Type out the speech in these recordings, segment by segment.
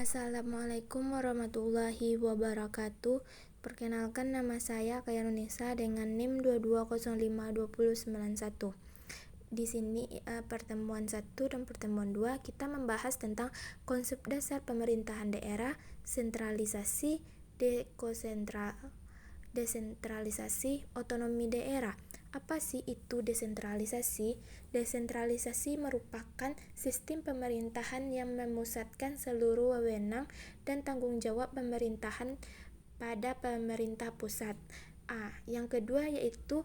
Assalamualaikum warahmatullahi wabarakatuh. Perkenalkan, nama saya Khairunisa dengan NIM 2205291. Di sini pertemuan 1 dan pertemuan 2 kita membahas tentang konsep dasar pemerintahan daerah, sentralisasi, desentralisasi, otonomi daerah. Apa sih itu desentralisasi? Desentralisasi merupakan sistem pemerintahan yang memusatkan seluruh wewenang dan tanggung jawab pemerintahan pada pemerintah pusat. Yang kedua yaitu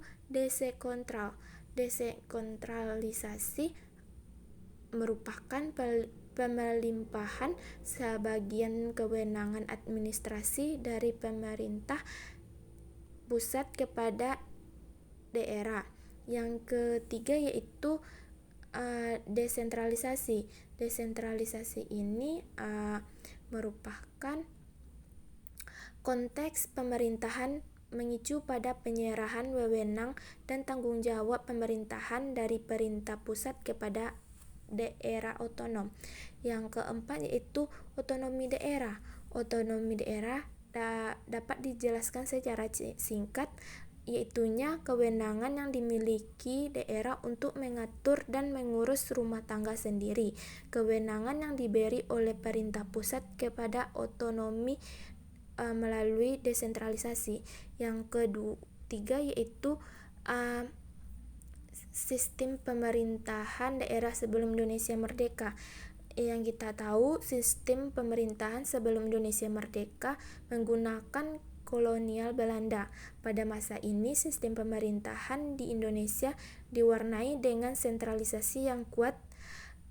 desentralisasi merupakan pemelimpahan sebagian kewenangan administrasi dari pemerintah pusat kepada daerah. Yang ketiga yaitu desentralisasi. Desentralisasi ini merupakan konteks pemerintahan mengicu pada penyerahan wewenang dan tanggung jawab pemerintahan dari pemerintah pusat kepada daerah otonom. Yang keempat yaitu otonomi daerah. Otonomi daerah dapat dijelaskan secara singkat, yaitunya kewenangan yang dimiliki daerah untuk mengatur dan mengurus rumah tangga sendiri. Kewenangan yang diberi oleh pemerintah pusat kepada otonomi melalui desentralisasi. Yang ketiga yaitu sistem pemerintahan daerah sebelum Indonesia merdeka. Yang kita tahu, sistem pemerintahan sebelum Indonesia merdeka menggunakan kolonial Belanda. Pada masa ini, sistem pemerintahan di Indonesia diwarnai dengan sentralisasi yang kuat.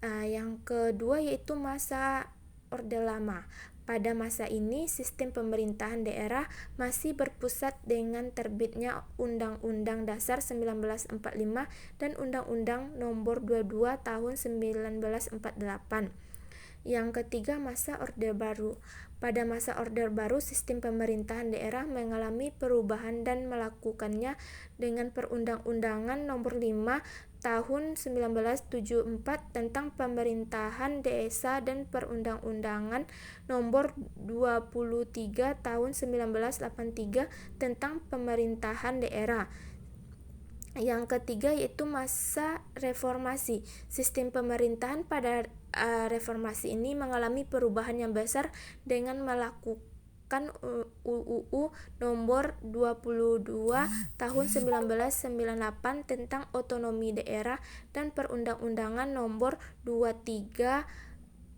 Yang kedua yaitu masa Orde Lama. Pada masa ini, sistem pemerintahan daerah masih berpusat dengan terbitnya Undang-Undang Dasar 1945 dan Undang-Undang Nomor 22 Tahun 1948. Yang ketiga, masa Orde Baru. Pada masa Orde Baru, sistem pemerintahan daerah mengalami perubahan dan melakukannya dengan Perundang-Undangan Nomor 5 Tahun 1974 tentang pemerintahan desa dan Perundang-Undangan Nomor 23 Tahun 1983 tentang pemerintahan daerah. Yang ketiga yaitu masa reformasi. Sistem pemerintahan pada reformasi ini mengalami perubahan yang besar dengan melakukan UU Nomor 22 Tahun 1998 tentang otonomi daerah dan Perundang-Undangan Nomor 23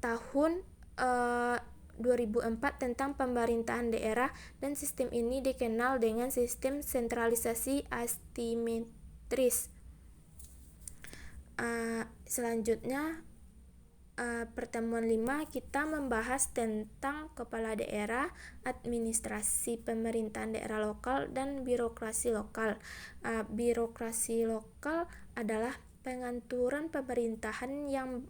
Tahun 2004 tentang pemerintahan daerah, dan sistem ini dikenal dengan sistem sentralisasi asimetris. Selanjutnya pertemuan 5 kita membahas tentang kepala daerah, administrasi pemerintahan daerah lokal, dan birokrasi lokal. Birokrasi lokal adalah pengaturan pemerintahan yang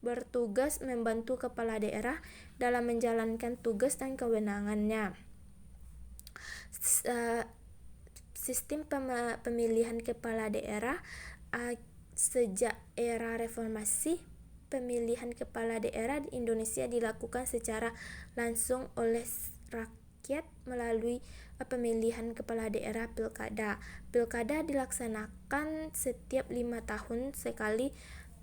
bertugas membantu kepala daerah dalam menjalankan tugas dan kewenangannya. Sistem pemilihan kepala daerah sejak era reformasi, pemilihan kepala daerah di Indonesia dilakukan secara langsung oleh rakyat melalui pemilihan kepala daerah pilkada. Pilkada dilaksanakan setiap 5 tahun sekali.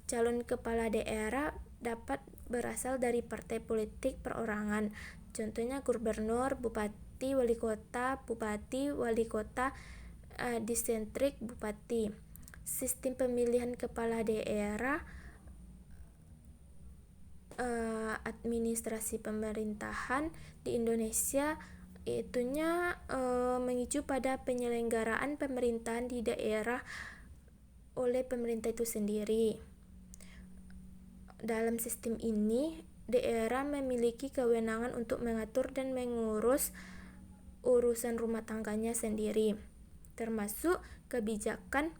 Calon kepala daerah dapat berasal dari partai politik perorangan. Contohnya gubernur, bupati, wali kota, bupati, wali kota, distrik, bupati. Sistem pemilihan kepala daerah, administrasi pemerintahan di Indonesia itunya mengicu pada penyelenggaraan pemerintahan di daerah oleh pemerintah itu sendiri. Dalam sistem ini, daerah memiliki kewenangan untuk mengatur dan mengurus urusan rumah tangganya sendiri, termasuk kebijakan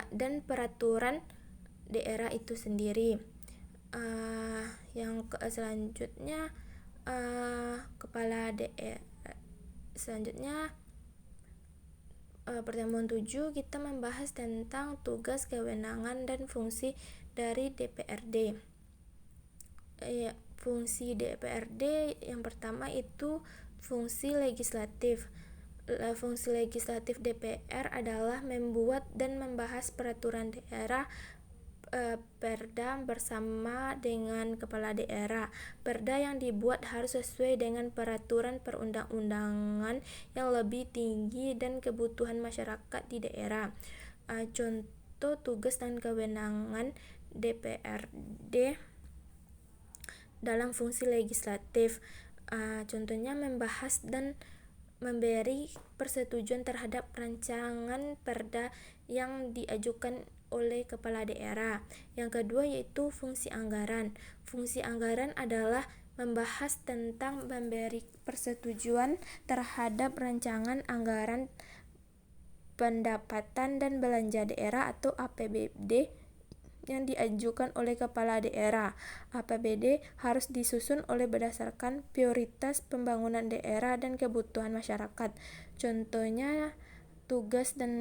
dan peraturan daerah itu sendiri. Yang selanjutnya kepala daerah selanjutnya pertemuan 7 kita membahas tentang tugas, kewenangan, dan fungsi dari DPRD. Fungsi DPRD yang pertama itu fungsi legislatif. Fungsi legislatif DPR adalah membuat dan membahas peraturan daerah, perda bersama dengan kepala daerah. Perda yang dibuat harus sesuai dengan peraturan perundang-undangan yang lebih tinggi dan kebutuhan masyarakat di daerah. Contoh tugas dan kewenangan DPRD dalam fungsi legislatif, contohnya membahas dan memberi persetujuan terhadap rancangan perda yang diajukan oleh kepala daerah. Yang kedua yaitu fungsi anggaran. Fungsi anggaran adalah membahas tentang memberi persetujuan terhadap rancangan anggaran pendapatan dan belanja daerah atau APBD yang diajukan oleh kepala daerah. APBD harus disusun oleh berdasarkan prioritas pembangunan daerah dan kebutuhan masyarakat. Contohnya tugas dan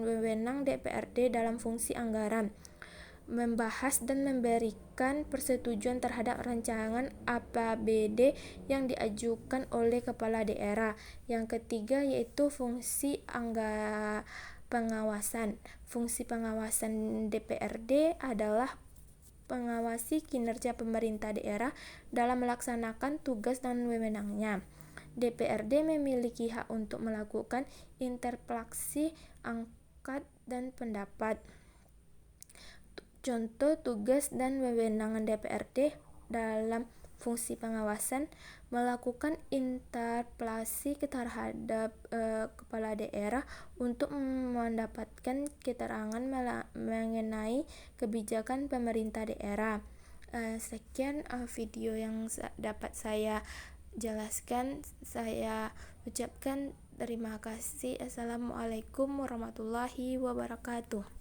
wewenang DPRD dalam fungsi anggaran: membahas dan memberikan persetujuan terhadap rancangan APBD yang diajukan oleh kepala daerah. Yang ketiga yaitu fungsi pengawasan. Fungsi pengawasan DPRD adalah mengawasi kinerja pemerintah daerah dalam melaksanakan tugas dan wewenangnya. DPRD memiliki hak untuk melakukan interpelasi, angket, dan pendapat. Contoh tugas dan wewenang DPRD dalam fungsi pengawasan: melakukan interpelasi terhadap kepala daerah untuk mendapatkan keterangan mengenai kebijakan pemerintah daerah. Sekian video yang dapat saya jelaskan. Saya ucapkan terima kasih. Assalamualaikum warahmatullahi wabarakatuh.